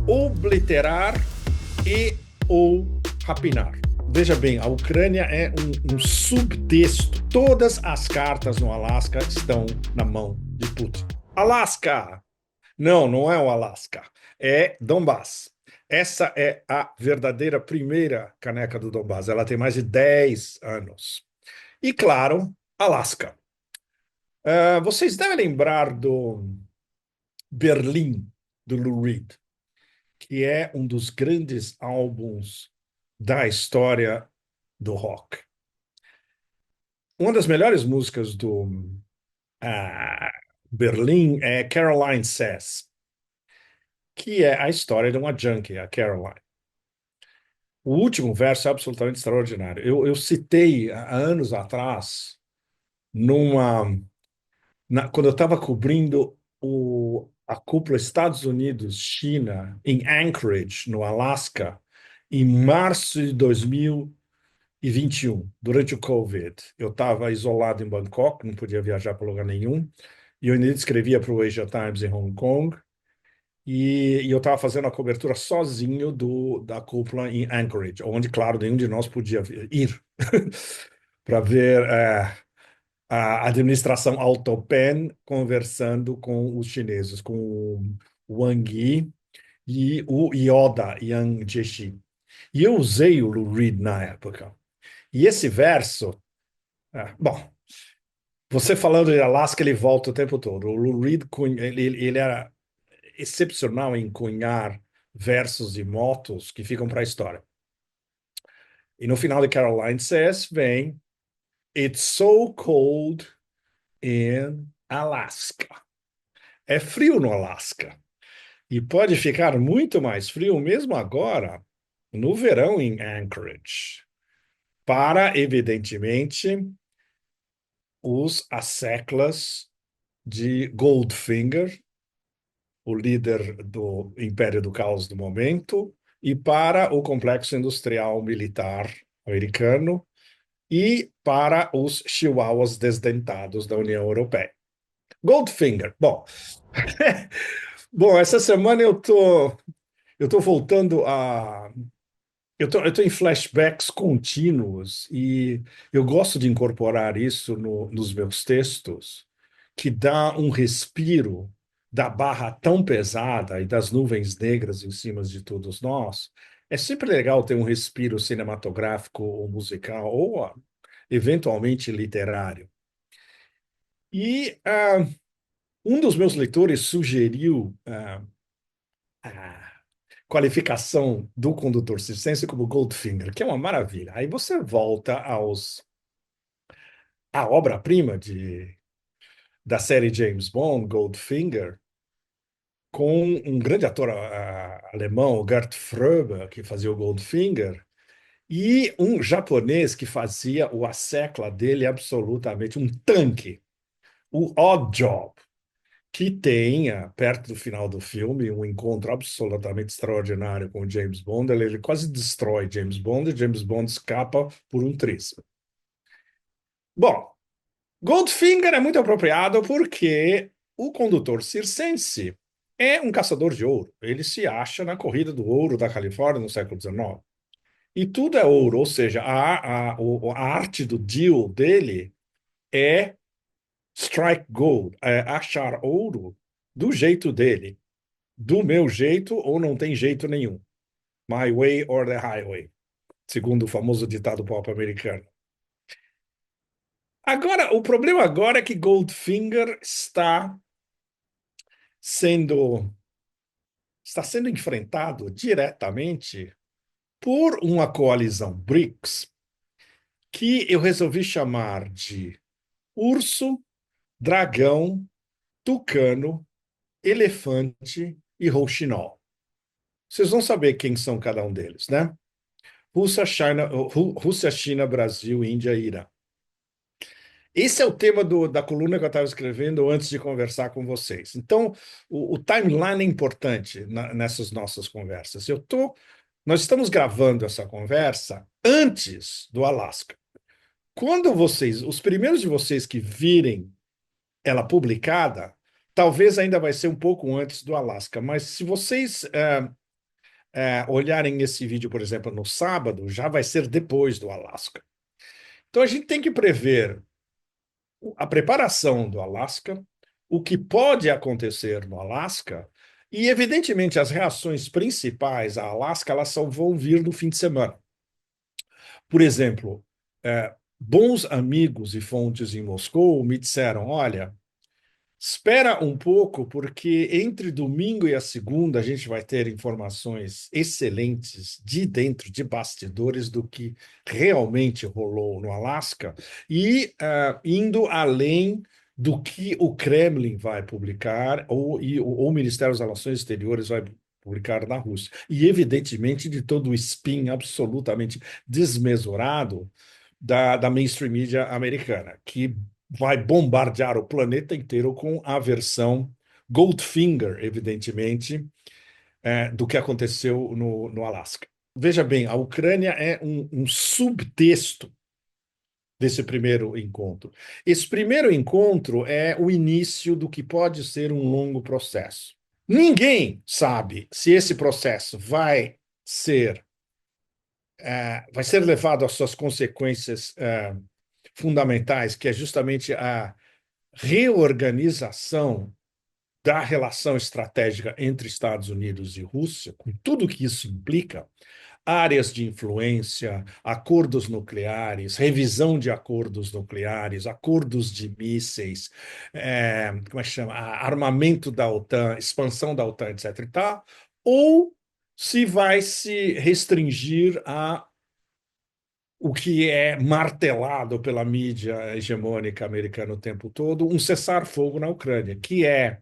obliterar e ou rapinar. Veja bem, a Ucrânia é um subtexto. Todas as cartas no Alasca estão na mão de Putin. Alasca! Não, não é o Alasca. É Donbass. Essa é a verdadeira primeira caneca do Donbass. Ela tem mais de 10 anos. E, claro, Alasca. Vocês devem lembrar do Berlim, do Lou Reed, que é um dos grandes álbuns da história do rock. Uma das melhores músicas do uh, Berlim é Caroline Says, que é a história de uma junkie, a Caroline. O último verso é absolutamente extraordinário. Eu citei há anos atrás, quando eu estava cobrindo a cúpula Estados Unidos-China em Anchorage, no Alasca, em março de 2021, durante o Covid. Eu estava isolado em Bangkok, não podia viajar para lugar nenhum, e eu ainda escrevia para o Asia Times em Hong Kong, e eu estava fazendo a cobertura sozinho da cúpula em Anchorage, onde, claro, nenhum de nós podia ir para ver a administração Autopen conversando com os chineses, com o Wang Yi e o Yoda Yang Jiechi. E eu usei o Lou Reed na época. E esse verso, bom, você falando de Alaska, ele volta o tempo todo. O Lou Reed, ele era excepcional em cunhar versos e motos que ficam para a história. E no final de Caroline Says vem It's so cold in Alaska. É frio no Alasca. E pode ficar muito mais frio mesmo agora, no verão em Anchorage. Para, evidentemente, as seclas de Goldfinger, o líder do Império do Caos do momento, e para o complexo industrial militar americano e para os chihuahuas desdentados da União Europeia. Goldfinger. Bom, bom, essa semana eu tô voltando a eu tô em flashbacks contínuos e eu gosto de incorporar isso nos meus textos, que dá um respiro da barra tão pesada e das nuvens negras em cima de todos nós. É sempre legal ter um respiro cinematográfico ou musical ou eventualmente literário. E um dos meus leitores sugeriu a qualificação do condutor circense como Goldfinger, que é uma maravilha. Aí você volta à obra-prima da série James Bond, Goldfinger, com um grande ator alemão, Gert Fröbe, que fazia o Goldfinger, e um japonês que fazia a secla dele absolutamente, um tanque, o Odd Job, que tem, perto do final do filme, um encontro absolutamente extraordinário com o James Bond. Ele quase destrói James Bond e James Bond escapa por um triz. Bom, Goldfinger é muito apropriado porque o condutor circense é um caçador de ouro. Ele se acha na corrida do ouro da Califórnia no século XIX. E tudo é ouro, ou seja, a arte do deal dele é strike gold, é achar ouro do jeito dele. Do meu jeito ou não tem jeito nenhum. My way or the highway, segundo o famoso ditado pop americano. Agora, o problema agora é que Goldfinger sendo está sendo enfrentado diretamente por uma coalizão BRICS que eu resolvi chamar de urso, dragão, tucano, elefante e rouxinol. Vocês vão saber quem são cada um deles, né? Rússia, China, Brasil, Índia e Irã. Esse é o tema da coluna que eu estava escrevendo antes de conversar com vocês. Então, o timeline é importante nessas nossas conversas. Nós estamos gravando essa conversa antes do Alasca. Quando os primeiros de vocês que virem ela publicada, talvez ainda vai ser um pouco antes do Alasca, mas se vocês olharem esse vídeo, por exemplo, no sábado, já vai ser depois do Alasca. Então a gente tem que prever a preparação do Alasca, o que pode acontecer no Alasca, e, evidentemente, as reações principais a Alasca elas só vão vir no fim de semana. Por exemplo, bons amigos e fontes em Moscou me disseram: olha, espera um pouco, porque entre domingo e a segunda a gente vai ter informações excelentes de dentro, de bastidores, do que realmente rolou no Alasca, e indo além do que o Kremlin vai publicar, ou o Ministério das Relações Exteriores vai publicar na Rússia. E, evidentemente, de todo o spin absolutamente desmesurado da mainstream mídia americana, que vai bombardear o planeta inteiro com a versão Goldfinger, evidentemente, do que aconteceu no Alasca. Veja bem, a Ucrânia é um subtexto desse primeiro encontro. Esse primeiro encontro é o início do que pode ser um longo processo. Ninguém sabe se esse processo ser, vai ser levado às suas consequências fundamentais, que é justamente a reorganização da relação estratégica entre Estados Unidos e Rússia, com tudo que isso implica, áreas de influência, acordos nucleares, revisão de acordos nucleares, acordos de mísseis, como é que chama? Armamento da OTAN, expansão da OTAN, etc. e tal, ou se vai se restringir a o que é martelado pela mídia hegemônica americana o tempo todo, um cessar-fogo na Ucrânia, que é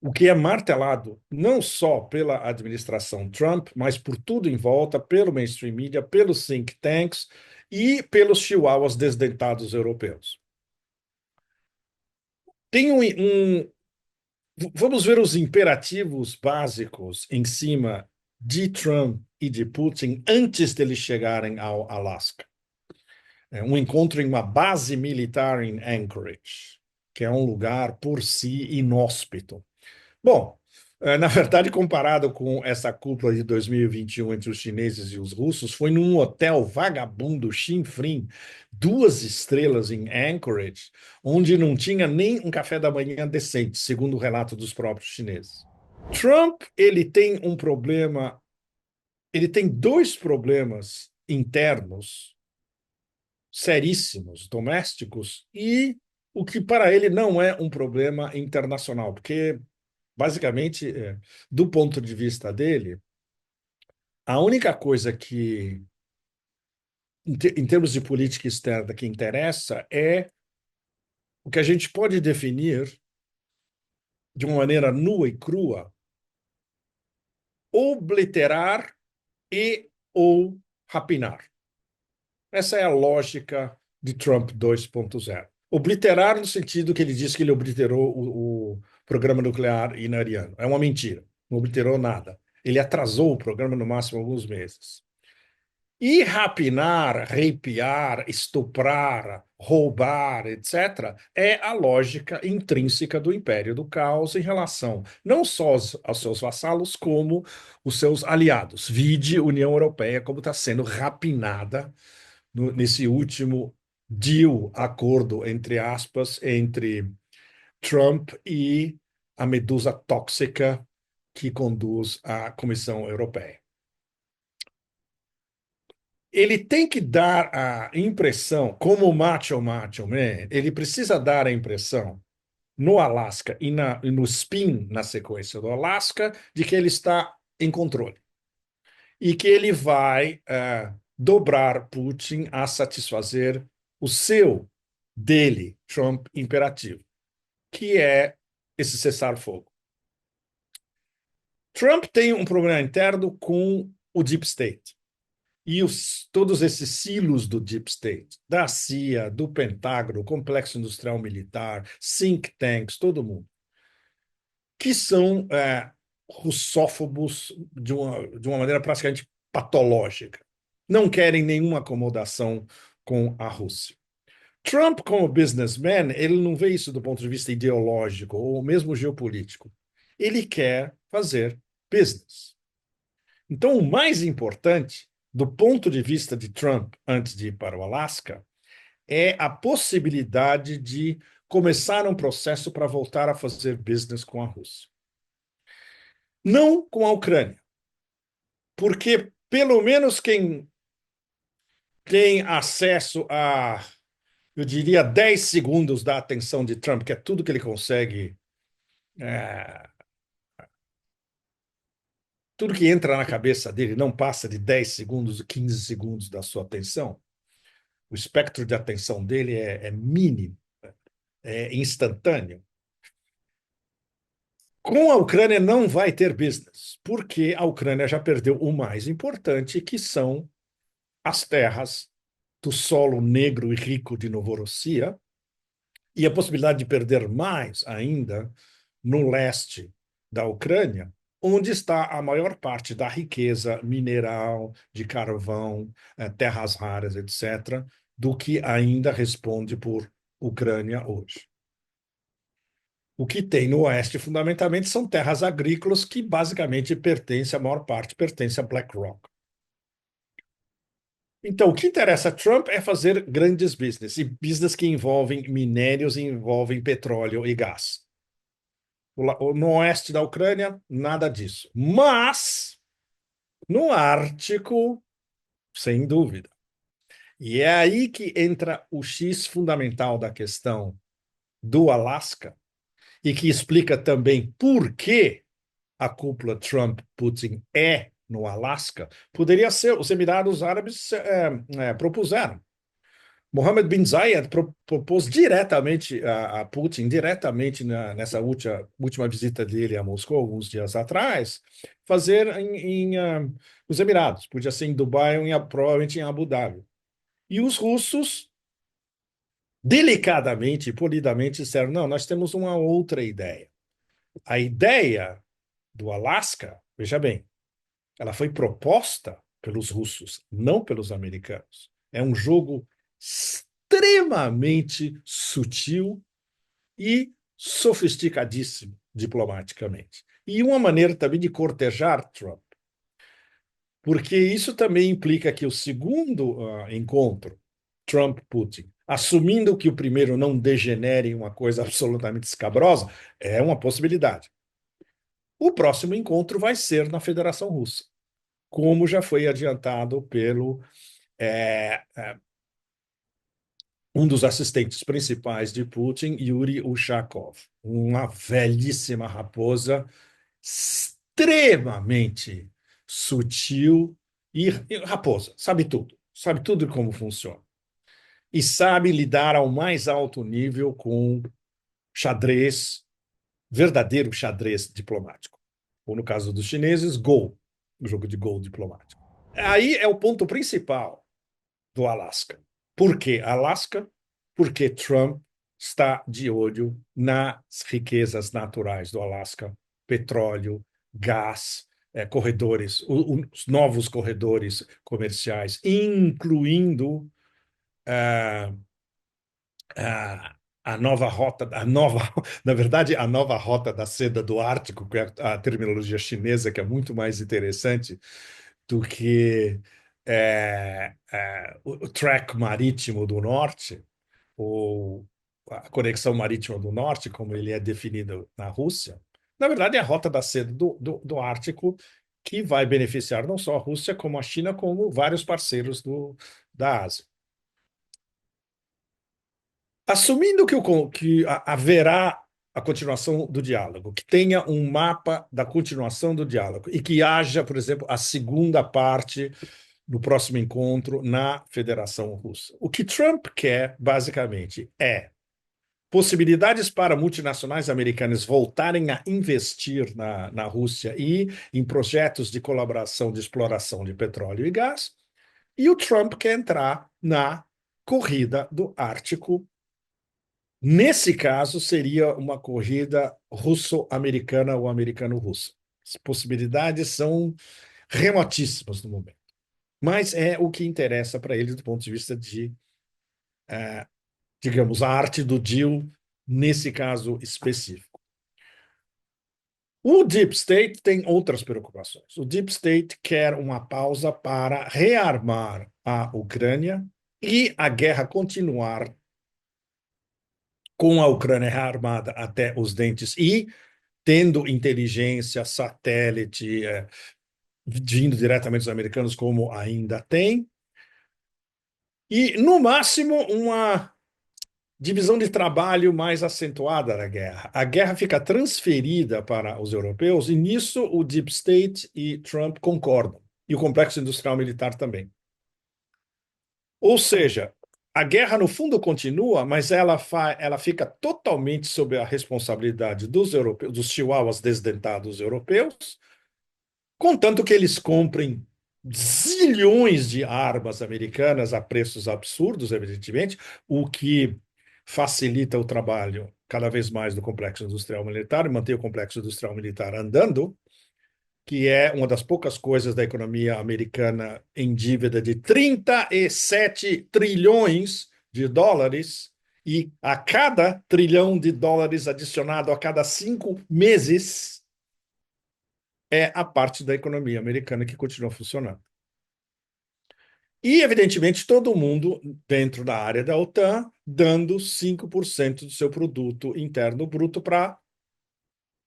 o que é martelado não só pela administração Trump, mas por tudo em volta, pelo mainstream media, pelos think tanks e pelos chihuahuas desdentados europeus. Tem vamos ver os imperativos básicos em cima de Trump e de Putin antes deles chegarem ao Alasca. Um encontro em uma base militar em Anchorage, que é um lugar por si inóspito. Bom, na verdade, comparado com essa cúpula de 2021 entre os chineses e os russos, foi num hotel vagabundo, chinfrim, 2 estrelas em Anchorage, onde não tinha nem um café da manhã decente, segundo o relato dos próprios chineses. Trump, ele tem um problema, ele tem dois problemas internos seríssimos, domésticos, e o que para ele não é um problema internacional, porque basicamente, do ponto de vista dele, a única coisa que, em termos de política externa, que interessa é o que a gente pode definir de uma maneira nua e crua, obliterar e ou rapinar. Essa é a lógica de Trump 2.0. Obliterar no sentido que ele disse que ele obliterou o programa nuclear iraniano. É uma mentira. Não obliterou nada. Ele atrasou o programa no máximo alguns meses. E rapinar, reipiar, estuprar, roubar, etc., é a lógica intrínseca do Império do Caos em relação não só aos seus vassalos, como os seus aliados. Vide União Europeia, como está sendo rapinada nesse último deal, acordo, entre aspas, entre Trump e a medusa tóxica que conduz a Comissão Europeia. Ele tem que dar a impressão, como o Macho Man, ele precisa dar a impressão no Alasca e no spin na sequência do Alasca de que ele está em controle e que ele vai dobrar Putin a satisfazer o dele, Trump, imperativo, que é esse cessar-fogo. Trump tem um problema interno com o Deep State. E todos esses silos do Deep State, da CIA, do Pentágono, Complexo Industrial Militar, think tanks, todo mundo, que são russófobos de uma maneira praticamente patológica. Não querem nenhuma acomodação com a Rússia. Trump, como businessman, ele não vê isso do ponto de vista ideológico ou mesmo geopolítico. Ele quer fazer business. Então, o mais importante, do ponto de vista de Trump, antes de ir para o Alasca, é a possibilidade de começar um processo para voltar a fazer business com a Rússia. Não com a Ucrânia, porque pelo menos quem tem acesso a, eu diria, 10 segundos da atenção de Trump, que é tudo que ele consegue, é, tudo que entra na cabeça dele não passa de 10 segundos, 15 segundos da sua atenção. O espectro de atenção dele é mínimo, é instantâneo. Com a Ucrânia não vai ter business, porque a Ucrânia já perdeu o mais importante, que são as terras do solo negro e rico de Novorossia, e a possibilidade de perder mais ainda no leste da Ucrânia, onde está a maior parte da riqueza mineral, de carvão, terras raras, etc., do que ainda responde por Ucrânia hoje. O que tem no oeste, fundamentalmente, são terras agrícolas que basicamente pertencem, a maior parte pertence a BlackRock. Então, o que interessa a Trump é fazer grandes business, e business que envolvem minérios, envolvem petróleo e gás. No oeste da Ucrânia, nada disso. Mas, no Ártico, sem dúvida. E é aí que entra o X fundamental da questão do Alasca, e que explica também por que a cúpula Trump-Putin é no Alasca. Poderia ser, os Emirados Árabes propuseram. Mohammed bin Zayed propôs diretamente a Putin, diretamente nessa última visita dele a Moscou, alguns dias atrás, fazer os Emirados. Podia ser em Dubai ou provavelmente em Abu Dhabi. E os russos, delicadamente e polidamente, disseram: não, nós temos uma outra ideia. A ideia do Alasca, veja bem, ela foi proposta pelos russos, não pelos americanos. É um jogo extremamente sutil e sofisticadíssimo diplomaticamente. E uma maneira também de cortejar Trump, porque isso também implica que o segundo encontro, Trump-Putin, assumindo que o primeiro não degenere em uma coisa absolutamente escabrosa, é uma possibilidade. O próximo encontro vai ser na Federação Russa, como já foi adiantado pelo um dos assistentes principais de Putin, Yuri Ushakov, uma velhíssima raposa extremamente sutil e raposa, sabe tudo como funciona e sabe lidar ao mais alto nível com xadrez, verdadeiro xadrez diplomático. Ou no caso dos chineses, Go, o jogo de Go diplomático. Aí é o ponto principal do Alasca. Por que Alasca? Porque Trump está de olho nas riquezas naturais do Alasca, petróleo, gás, corredores, os novos corredores comerciais, incluindo ah, a nova rota, na verdade, a nova rota da seda do Ártico, que é a terminologia chinesa, que é muito mais interessante do que o track marítimo do norte, ou a conexão marítima do norte, como ele é definido na Rússia. Na verdade, é a rota da seda do Ártico que vai beneficiar não só a Rússia, como a China, como vários parceiros da Ásia. Assumindo que haverá a continuação do diálogo, que tenha um mapa da continuação do diálogo e que haja, por exemplo, a segunda parte do próximo encontro na Federação Russa. O que Trump quer, basicamente, é possibilidades para multinacionais americanas voltarem a investir na Rússia e em projetos de colaboração de exploração de petróleo e gás, e o Trump quer entrar na corrida do Ártico. Nesse caso, seria uma corrida russo-americana ou americano-russa. As possibilidades são remotíssimas no momento. Mas é o que interessa para ele do ponto de vista de, digamos, a arte do deal nesse caso específico. O Deep State tem outras preocupações. O Deep State quer uma pausa para rearmar a Ucrânia e a guerra continuar com a Ucrânia rearmada até os dentes e tendo inteligência, satélite, vindo diretamente dos americanos, como ainda tem, e, no máximo, uma divisão de trabalho mais acentuada da guerra. A guerra fica transferida para os europeus, e nisso o Deep State e Trump concordam, e o complexo industrial militar também. Ou seja, a guerra, no fundo, continua, mas ela fica totalmente sob a responsabilidade dos europeus, dos chihuahuas desdentados europeus, contanto que eles comprem zilhões de armas americanas a preços absurdos, evidentemente, o que facilita o trabalho cada vez mais do complexo industrial militar e mantém o complexo industrial militar andando, que é uma das poucas coisas da economia americana em dívida de 37 trilhões de dólares, e a cada trilhão de dólares adicionado a cada 5 meses é a parte da economia americana que continua funcionando. E, evidentemente, todo mundo dentro da área da OTAN dando 5% do seu produto interno bruto para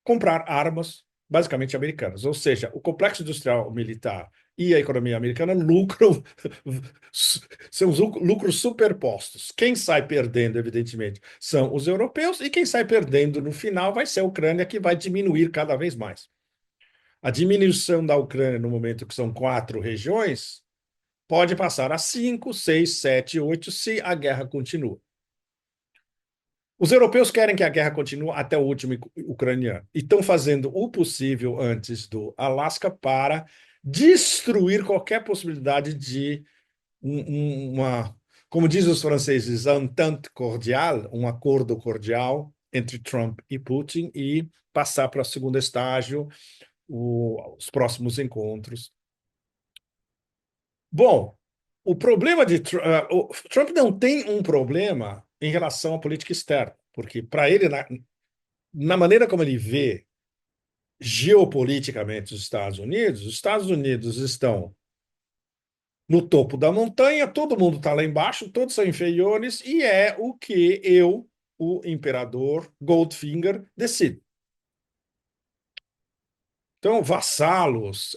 comprar armas, basicamente americanas. Ou seja, o complexo industrial militar e a economia americana lucram, são os lucros superpostos. Quem sai perdendo, evidentemente, são os europeus, e quem sai perdendo no final vai ser a Ucrânia, que vai diminuir cada vez mais. A diminuição da Ucrânia, no momento que são 4 regiões, pode passar a 5, 6, 7, 8, se a guerra continua. Os europeus querem que a guerra continue até o último ucraniano e estão fazendo o possível antes do Alasca para destruir qualquer possibilidade de uma, como dizem os franceses, entente cordial, um acordo cordial entre Trump e Putin, e passar para o segundo estágio, os próximos encontros. Bom, o problema de o Trump não tem um problema em relação à política externa, porque para ele, na maneira como ele vê geopoliticamente os Estados Unidos estão no topo da montanha, todo mundo está lá embaixo, todos são inferiores, e é o que eu, o imperador Goldfinger, decido. Então, vassalos,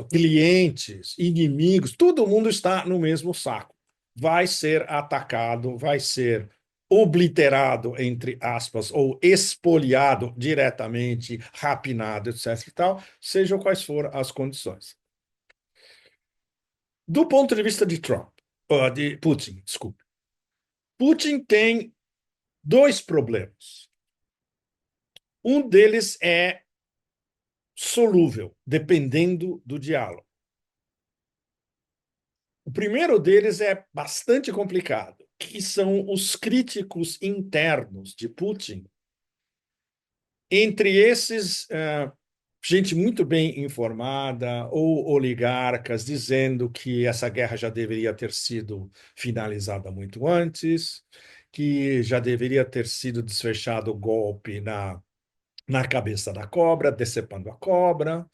clientes, inimigos, todo mundo está no mesmo saco. Vai ser atacado, vai ser obliterado, entre aspas, ou expoliado diretamente, rapinado, etc. e tal, sejam quais forem as condições. Do ponto de vista de Trump, de Putin, desculpe. Putin tem dois problemas. Um deles é solúvel, dependendo do diálogo. O primeiro deles é bastante complicado, que são os críticos internos de Putin. Entre esses, gente muito bem informada ou oligarcas dizendo que essa guerra já deveria ter sido finalizada muito antes, que já deveria ter sido desfechado o golpe na cabeça da cobra, decepando a cobra,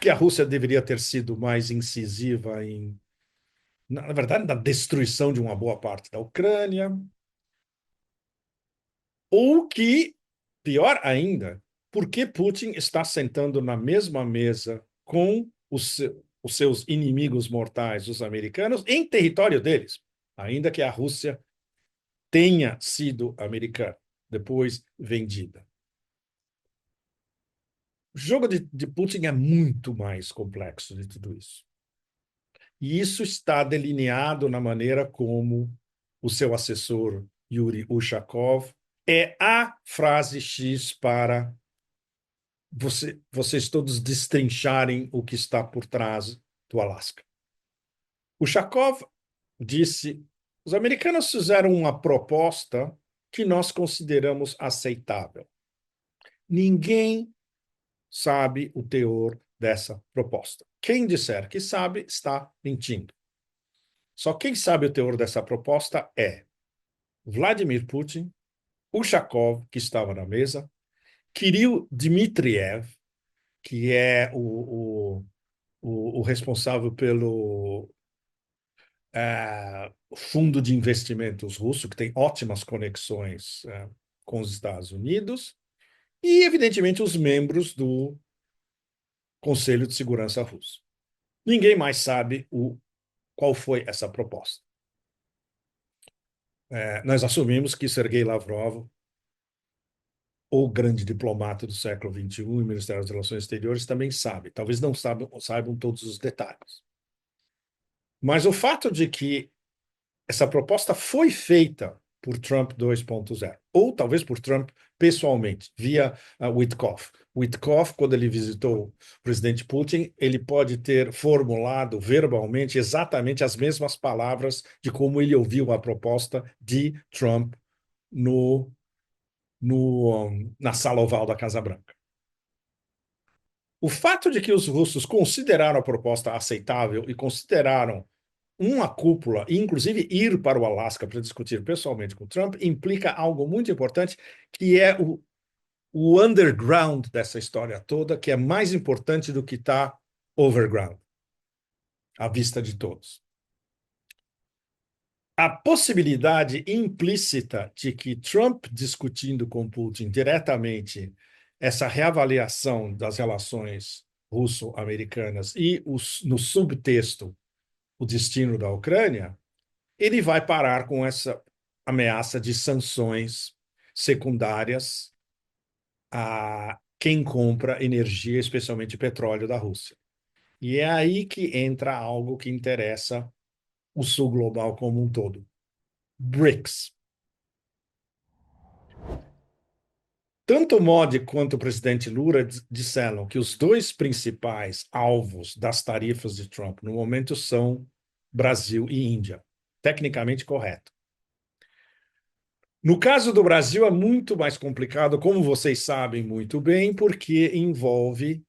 que a Rússia deveria ter sido mais incisiva na verdade, na destruição de uma boa parte da Ucrânia, ou que, pior ainda, por que Putin está sentando na mesma mesa com os seus inimigos mortais, os americanos, em território deles, ainda que a Rússia tenha sido americana, depois vendida. O jogo de Putin é muito mais complexo de tudo isso. E isso está delineado na maneira como o seu assessor, Yuri Ushakov, é a frase X para vocês todos destrincharem o que está por trás do Alasca. Ushakov disse: os americanos fizeram uma proposta que nós consideramos aceitável. Ninguém sabe o teor dessa proposta. Quem disser que sabe está mentindo. Só quem sabe o teor dessa proposta é Vladimir Putin, Ushakov, que estava na mesa, Kirill Dmitriev, que é o responsável pelo fundo de investimentos russo, que tem ótimas conexões com os Estados Unidos, e, evidentemente, os membros do Conselho de Segurança Russo. Ninguém mais sabe qual foi essa proposta. Nós assumimos que Sergei Lavrov, o grande diplomata do século XXI e Ministério das Relações Exteriores, também sabe. Talvez não saibam todos os detalhes. Mas o fato de que essa proposta foi feita por Trump 2.0, ou talvez por Trump pessoalmente, via Witkoff. Witkoff, quando ele visitou o presidente Putin, ele pode ter formulado verbalmente exatamente as mesmas palavras de como ele ouviu a proposta de Trump na sala oval da Casa Branca. O fato de que os russos consideraram a proposta aceitável e consideraram uma cúpula, e inclusive ir para o Alasca para discutir pessoalmente com Trump, implica algo muito importante, que é o underground dessa história toda, que é mais importante do que está overground, à vista de todos. A possibilidade implícita de que Trump discutindo com Putin diretamente essa reavaliação das relações russo-americanas e no subtexto o destino da Ucrânia, ele vai parar com essa ameaça de sanções secundárias a quem compra energia, especialmente petróleo da Rússia. E é aí que entra algo que interessa o sul global como um todo. BRICS. Tanto o Modi quanto o presidente Lula disseram que os dois principais alvos das tarifas de Trump no momento são Brasil e Índia. Tecnicamente correto. No caso do Brasil é muito mais complicado, como vocês sabem muito bem, porque envolve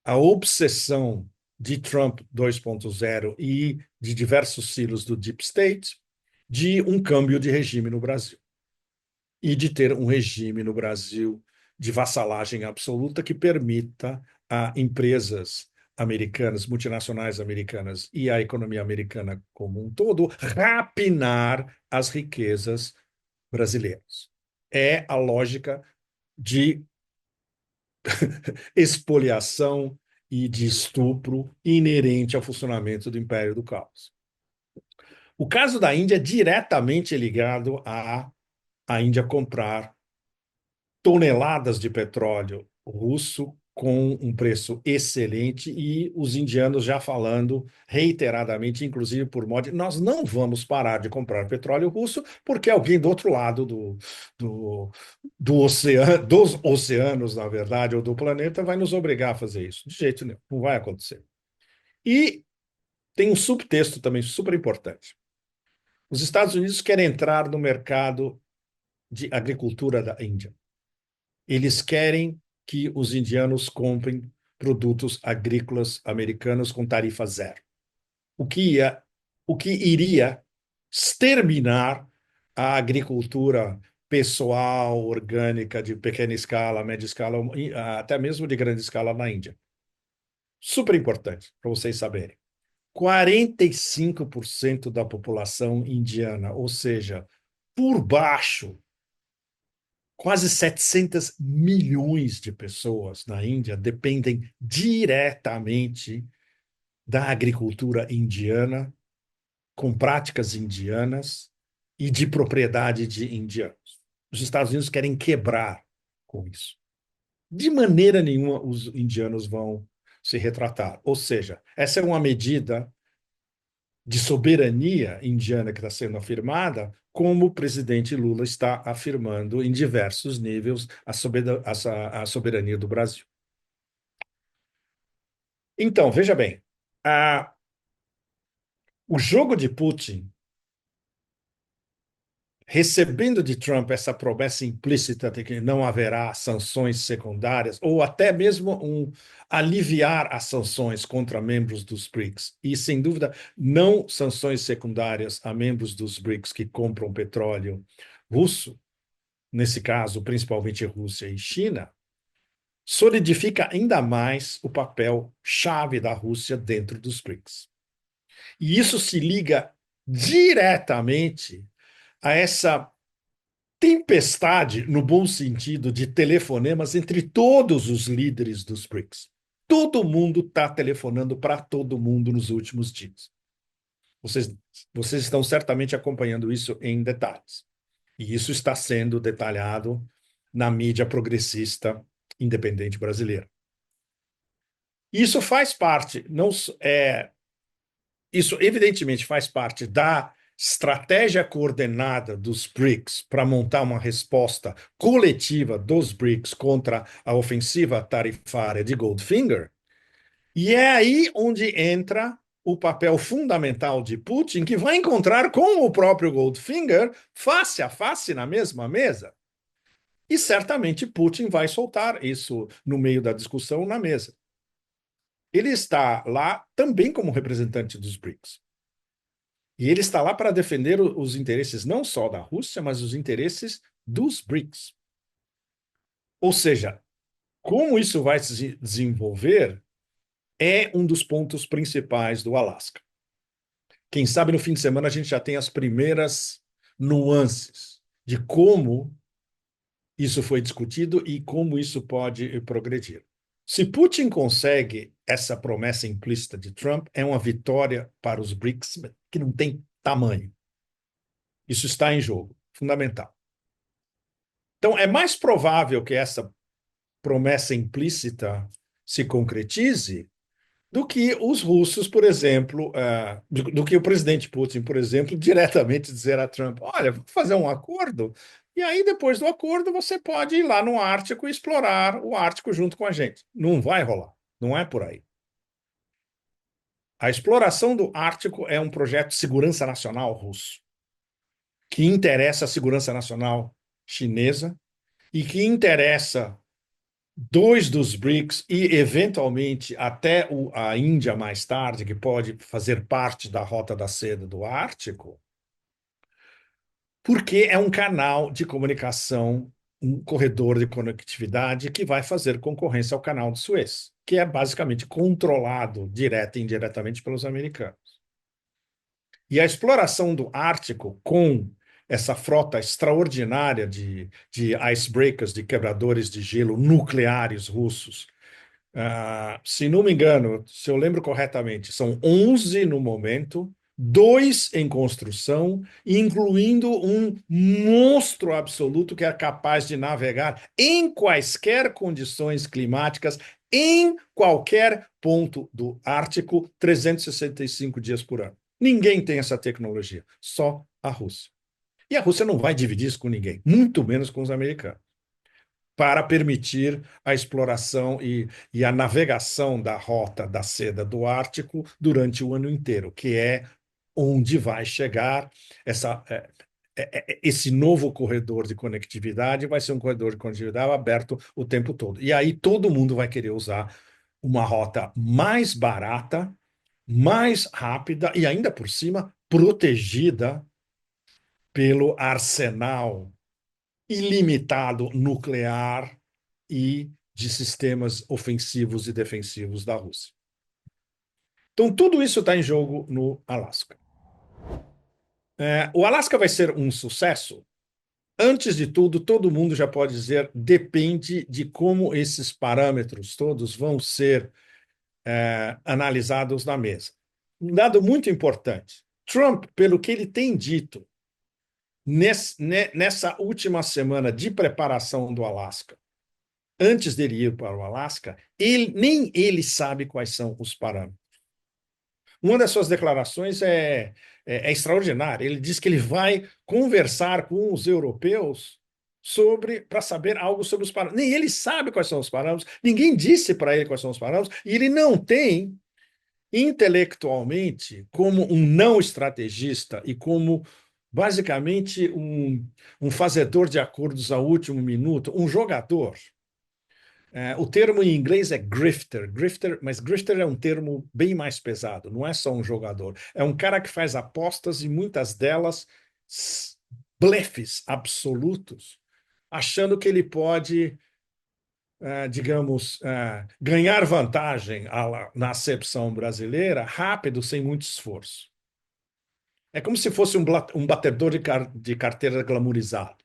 a obsessão de Trump 2.0 e de diversos silos do Deep State de um câmbio de regime no Brasil. E de ter um regime no Brasil de vassalagem absoluta que permita a empresas americanas, multinacionais americanas e a economia americana como um todo rapinar as riquezas brasileiras. É a lógica de expoliação e de estupro inerente ao funcionamento do Império do Caos. O caso da Índia é diretamente ligado à Índia comprar toneladas de petróleo russo com um preço excelente e os indianos já falando reiteradamente, inclusive por Modi, nós não vamos parar de comprar petróleo russo porque alguém do outro lado do oceano, dos oceanos, na verdade, ou do planeta, vai nos obrigar a fazer isso. De jeito nenhum, não vai acontecer. E tem um subtexto também super importante. Os Estados Unidos querem entrar no mercado de agricultura da Índia. Eles querem que os indianos comprem produtos agrícolas americanos com tarifa zero, o que iria exterminar a agricultura pessoal, orgânica, de pequena escala, média escala, até mesmo de grande escala na Índia. Super importante para vocês saberem. 45% da população indiana, ou seja, por baixo quase 700 milhões de pessoas na Índia dependem diretamente da agricultura indiana, com práticas indianas e de propriedade de indianos. Os Estados Unidos querem quebrar com isso. De maneira nenhuma os indianos vão se retratar. Ou seja, essa é uma medida de soberania indiana que está sendo afirmada, como o presidente Lula está afirmando em diversos níveis a soberania do Brasil. Então, veja bem, o jogo de Putin, recebendo de Trump essa promessa implícita de que não haverá sanções secundárias, ou até mesmo aliviar as sanções contra membros dos BRICS, e, sem dúvida, não sanções secundárias a membros dos BRICS que compram petróleo russo, nesse caso, principalmente Rússia e China, solidifica ainda mais o papel chave da Rússia dentro dos BRICS. E isso se liga diretamente a essa tempestade, no bom sentido, de telefonemas entre todos os líderes dos BRICS. Todo mundo está telefonando para todo mundo nos últimos dias. Vocês, vocês estão certamente acompanhando isso em detalhes. E isso está sendo detalhado na mídia progressista independente brasileira. Isso faz parte, não é, isso evidentemente faz parte da estratégia coordenada dos BRICS para montar uma resposta coletiva dos BRICS contra a ofensiva tarifária de Goldfinger. E é aí onde entra o papel fundamental de Putin, que vai encontrar com o próprio Goldfinger face a face na mesma mesa. E certamente Putin vai soltar isso no meio da discussão na mesa. Ele está lá também como representante dos BRICS. E ele está lá para defender os interesses não só da Rússia, mas os interesses dos BRICS. Ou seja, como isso vai se desenvolver é um dos pontos principais do Alasca. Quem sabe no fim de semana a gente já tem as primeiras nuances de como isso foi discutido e como isso pode progredir. Se Putin consegue essa promessa implícita de Trump, é uma vitória para os BRICS que não tem tamanho. Isso está em jogo, fundamental. Então, é mais provável que essa promessa implícita se concretize do que os russos, por exemplo, do que o presidente Putin, por exemplo, diretamente dizer a Trump: olha, vamos fazer um acordo, e aí depois do acordo você pode ir lá no Ártico e explorar o Ártico junto com a gente. Não vai rolar, não é por aí. A exploração do Ártico é um projeto de segurança nacional russo, que interessa a segurança nacional chinesa e que interessa dois dos BRICS e, eventualmente, até a Índia mais tarde, que pode fazer parte da Rota da Seda do Ártico, porque é um canal de comunicação, um corredor de conectividade que vai fazer concorrência ao Canal de Suez, que é basicamente controlado direta e indiretamente pelos americanos. E a exploração do Ártico com essa frota extraordinária de icebreakers, de quebradores de gelo nucleares russos. Se não me engano, se eu lembro corretamente, são 11 no momento, dois em construção, incluindo um monstro absoluto que é capaz de navegar em quaisquer condições climáticas, em qualquer ponto do Ártico, 365 dias por ano. Ninguém tem essa tecnologia, só a Rússia. E a Rússia não vai dividir isso com ninguém, muito menos com os americanos, para permitir a exploração e a navegação da rota da seda do Ártico durante o ano inteiro, que é onde vai chegar esse novo corredor de conectividade, vai ser um corredor de conectividade aberto o tempo todo. E aí todo mundo vai querer usar uma rota mais barata, mais rápida e ainda por cima protegida pelo arsenal ilimitado nuclear e de sistemas ofensivos e defensivos da Rússia. Então, tudo isso está em jogo no Alasca. O Alasca vai ser um sucesso? Antes de tudo, todo mundo já pode dizer, depende de como esses parâmetros todos vão ser analisados na mesa. Um dado muito importante: Trump, pelo que ele tem dito nessa última semana de preparação do Alasca, antes dele ir para o Alasca, nem ele sabe quais são os parâmetros. Uma das suas declarações é extraordinária. Ele diz que ele vai conversar com os europeus para saber algo sobre os parâmetros. Nem ele sabe quais são os parâmetros, ninguém disse para ele quais são os parâmetros, e ele não tem, intelectualmente, como um não estrategista e como, basicamente, um fazedor de acordos ao último minuto, um jogador. O termo em inglês é grifter, mas grifter é um termo bem mais pesado, não é só um jogador. É um cara que faz apostas e muitas delas blefes absolutos achando que ele pode, digamos, ganhar vantagem na acepção brasileira rápido, sem muito esforço. É como se fosse um batedor de carteira glamourizado.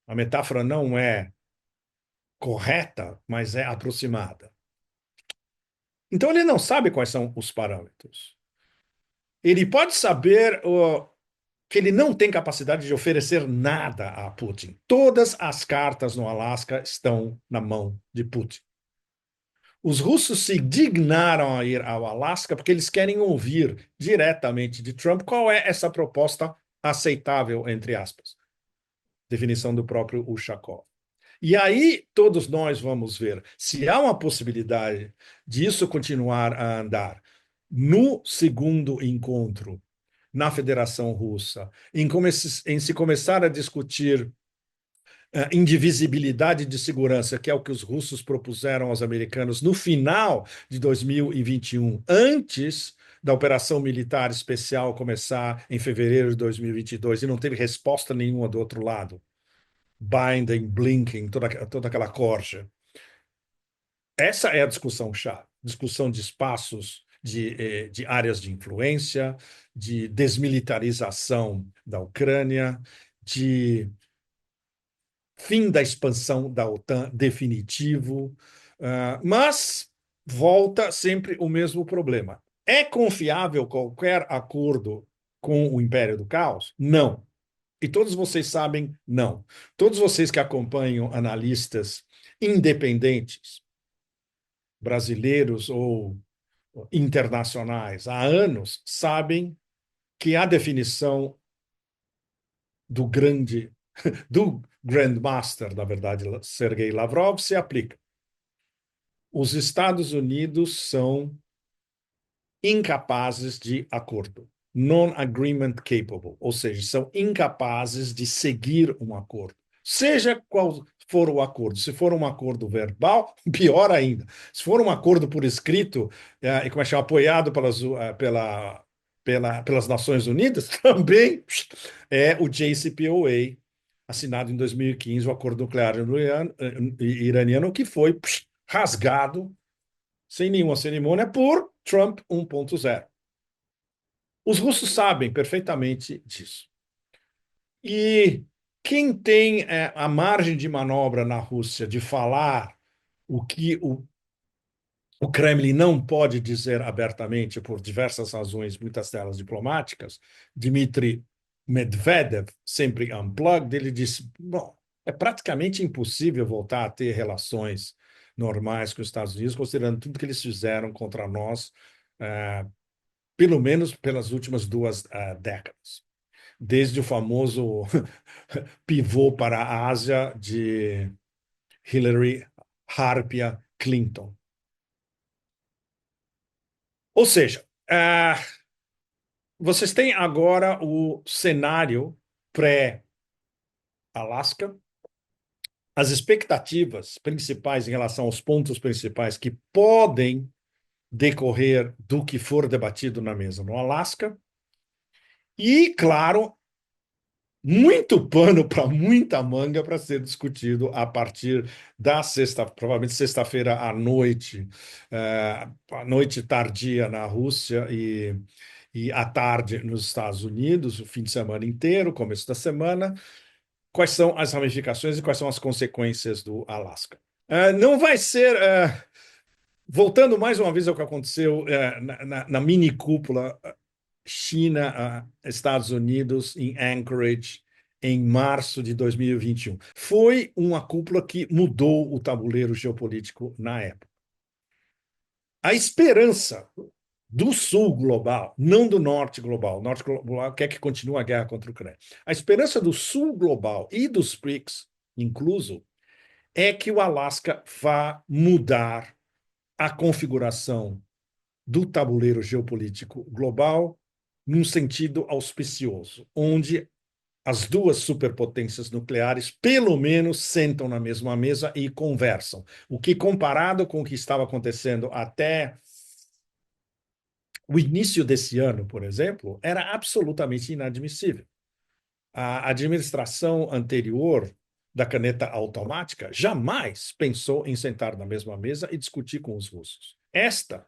A metáfora não é correta, mas é aproximada. Então ele não sabe quais são os parâmetros. Ele pode saber que ele não tem capacidade de oferecer nada a Putin. Todas as cartas no Alasca estão na mão de Putin. Os russos se dignaram a ir ao Alasca porque eles querem ouvir diretamente de Trump qual é essa proposta aceitável, entre aspas. Definição do próprio Ushakov. E aí todos nós vamos ver se há uma possibilidade disso continuar a andar no segundo encontro na Federação Russa, em se começar a discutir indivisibilidade de segurança, que é o que os russos propuseram aos americanos no final de 2021, antes da operação militar especial começar em fevereiro de 2022, e não teve resposta nenhuma do outro lado. Biden, Blinken, toda aquela corja. Essa é a discussão-chave. Discussão de espaços, de áreas de influência, de desmilitarização da Ucrânia, de fim da expansão da OTAN definitivo, mas volta sempre o mesmo problema. É confiável qualquer acordo com o Império do Caos? Não. E todos vocês sabem, não. Todos vocês que acompanham analistas independentes, brasileiros ou internacionais, há anos, sabem que a definição do grande, do Grandmaster, na verdade, Sergei Lavrov, se aplica. Os Estados Unidos são incapazes de acordo, non-agreement capable, ou seja, são incapazes de seguir um acordo. Seja qual for o acordo, se for um acordo verbal, pior ainda. Se for um acordo por escrito, e como é que chama, apoiado pelas Nações Unidas, também é o JCPOA, assinado em 2015, o acordo nuclear iraniano, que foi rasgado sem nenhuma cerimônia por Trump 1.0. Os russos sabem perfeitamente disso. E quem tem a margem de manobra na Rússia de falar o que o Kremlin não pode dizer abertamente por diversas razões, muitas delas diplomáticas, Dmitry Medvedev, sempre unplugged, ele disse: bom, é praticamente impossível voltar a ter relações normais com os Estados Unidos, considerando tudo que eles fizeram contra nós, pelo menos pelas últimas 2 décadas. Desde o famoso pivô para a Ásia de Hillary Harpia Clinton. Ou seja, vocês têm agora o cenário pré-Alasca, as expectativas principais em relação aos pontos principais que podem decorrer do que for debatido na mesa no Alasca, e, claro, muito pano para muita manga para ser discutido a partir da provavelmente sexta-feira à noite tardia na Rússia e à tarde nos Estados Unidos, o fim de semana inteiro, começo da semana. Quais são as ramificações e quais são as consequências do Alasca? Não vai ser. Voltando mais uma vez ao que aconteceu na mini cúpula China, Estados Unidos, em Anchorage, em março de 2021. Foi uma cúpula que mudou o tabuleiro geopolítico na época. A esperança do sul global, não do norte global. O norte global quer que continue a guerra contra a Ucrânia. A esperança do sul global e dos BRICS, incluso, é que o Alasca vá mudar a configuração do tabuleiro geopolítico global num sentido auspicioso, onde as duas superpotências nucleares, pelo menos, sentam na mesma mesa e conversam. O que, comparado com o que estava acontecendo até o início desse ano, por exemplo, era absolutamente inadmissível. A administração anterior da caneta automática, jamais pensou em sentar na mesma mesa e discutir com os russos. Esta,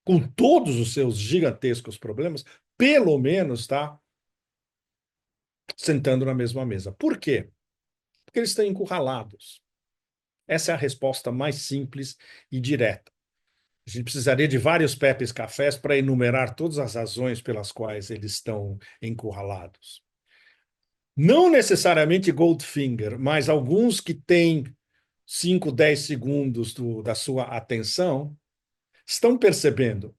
com todos os seus gigantescos problemas, pelo menos está sentando na mesma mesa. Por quê? Porque eles estão encurralados. Essa é a resposta mais simples e direta. A gente precisaria de vários Pepes Cafés para enumerar todas as razões pelas quais eles estão encurralados. Não necessariamente Goldfinger, mas alguns que têm 5, 10 segundos da sua atenção estão percebendo,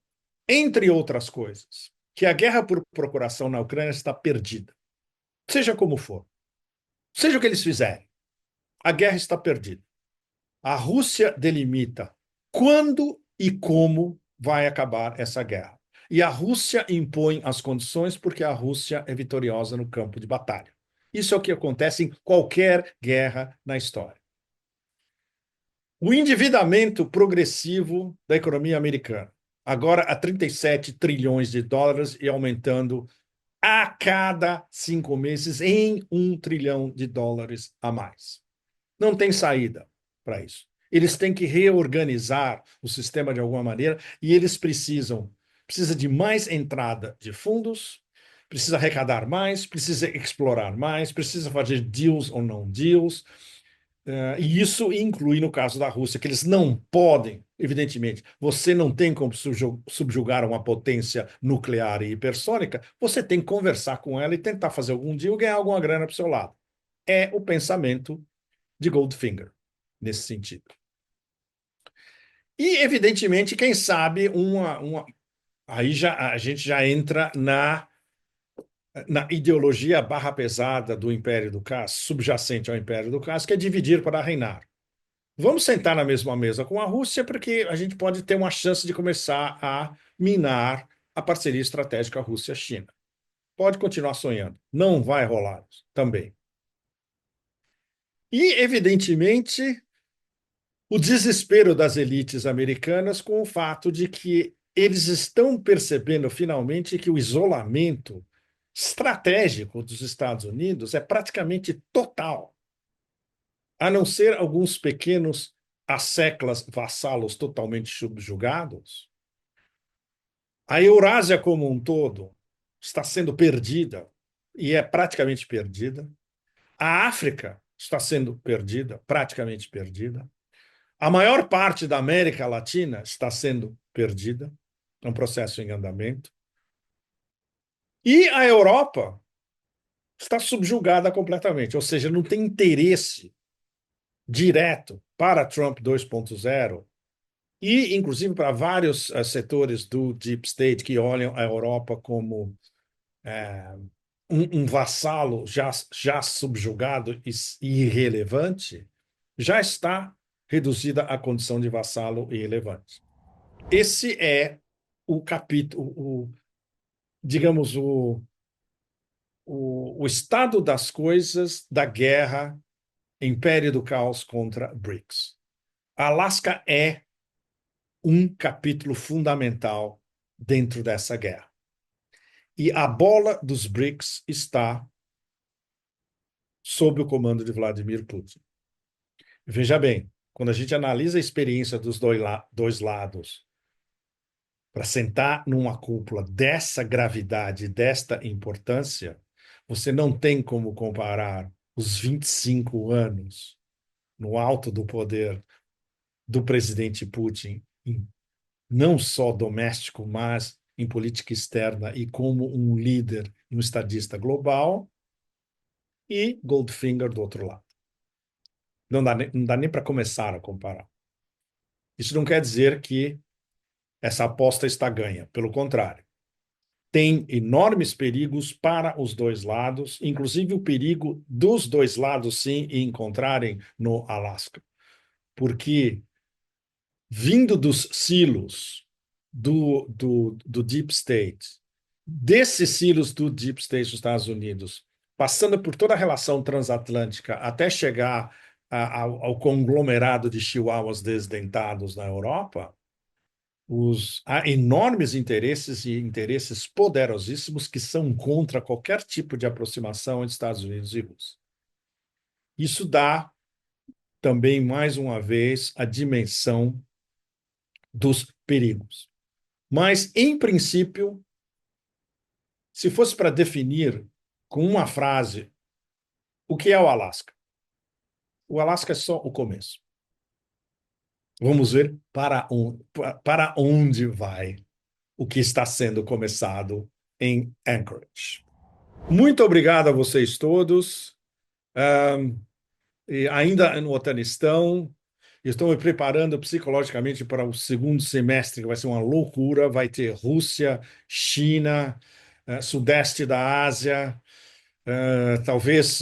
entre outras coisas, que a guerra por procuração na Ucrânia está perdida. Seja como for, seja o que eles fizerem, a guerra está perdida. A Rússia delimita quando e como vai acabar essa guerra. E a Rússia impõe as condições porque a Rússia é vitoriosa no campo de batalha. Isso é o que acontece em qualquer guerra na história. O endividamento progressivo da economia americana, agora a 37 trilhões de dólares e aumentando a cada 5 meses em 1 trilhão de dólares a mais. Não tem saída para isso. Eles têm que reorganizar o sistema de alguma maneira e eles precisa de mais entrada de fundos, precisa arrecadar mais, precisa explorar mais, precisa fazer deals ou não deals. E isso inclui no caso da Rússia, que eles não podem, evidentemente, você não tem como subjugar uma potência nuclear e hipersônica, você tem que conversar com ela e tentar fazer algum deal e ganhar alguma grana para o seu lado. É o pensamento de Goldfinger, nesse sentido. E, evidentemente, quem sabe aí a gente já entra na ideologia barra pesada do Império do Caos, subjacente ao Império do Caos, que é dividir para reinar. Vamos sentar na mesma mesa com a Rússia, porque a gente pode ter uma chance de começar a minar a parceria estratégica Rússia-China. Pode continuar sonhando. Não vai rolar também. E, evidentemente, o desespero das elites americanas com o fato de que eles estão percebendo finalmente que o isolamento estratégico dos Estados Unidos é praticamente total, a não ser alguns pequenos asseclas vassalos totalmente subjugados. A Eurásia como um todo está sendo perdida, e é praticamente perdida. A África está sendo perdida, praticamente perdida. A maior parte da América Latina está sendo perdida, é um processo em andamento. E a Europa está subjugada completamente, ou seja, não tem interesse direto para Trump 2.0 e, inclusive, para vários setores do Deep State que olham a Europa como um vassalo já subjugado e irrelevante, já está reduzida à condição de vassalo irrelevante. Esse é o capítulo, digamos, o estado das coisas da guerra Império do Caos contra BRICS. Alasca é um capítulo fundamental dentro dessa guerra. E a bola dos BRICS está sob o comando de Vladimir Putin. Veja bem, quando a gente analisa a experiência dos dois lados para sentar numa cúpula dessa gravidade, desta importância, você não tem como comparar os 25 anos no alto do poder do presidente Putin, não só doméstico, mas em política externa e como um líder e um estadista global, e Goldfinger do outro lado. Não dá nem para começar a comparar. Isso não quer dizer que essa aposta está ganha, pelo contrário. Tem enormes perigos para os dois lados, inclusive o perigo dos dois lados sim encontrarem no Alasca. Porque vindo dos silos do Deep State, desses silos do Deep State dos Estados Unidos, passando por toda a relação transatlântica até chegar ao conglomerado de chihuahuas desdentados na Europa, há enormes interesses e interesses poderosíssimos que são contra qualquer tipo de aproximação entre Estados Unidos e Rússia. Isso dá também, mais uma vez, a dimensão dos perigos. Mas, em princípio, se fosse para definir com uma frase o que é o Alasca é só o começo. Vamos ver para onde vai o que está sendo começado em Anchorage. Muito obrigado a vocês todos. E ainda no Otanistão, estou me preparando psicologicamente para o segundo semestre, que vai ser uma loucura. Vai ter Rússia, China, Sudeste da Ásia, talvez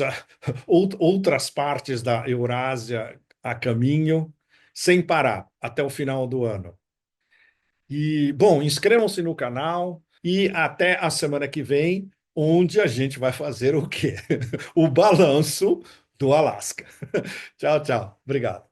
outras partes da Eurásia a caminho, sem parar, até o final do ano. E, bom, inscrevam-se no canal e até a semana que vem, onde a gente vai fazer o quê? O balanço do Alasca. Tchau, tchau. Obrigado.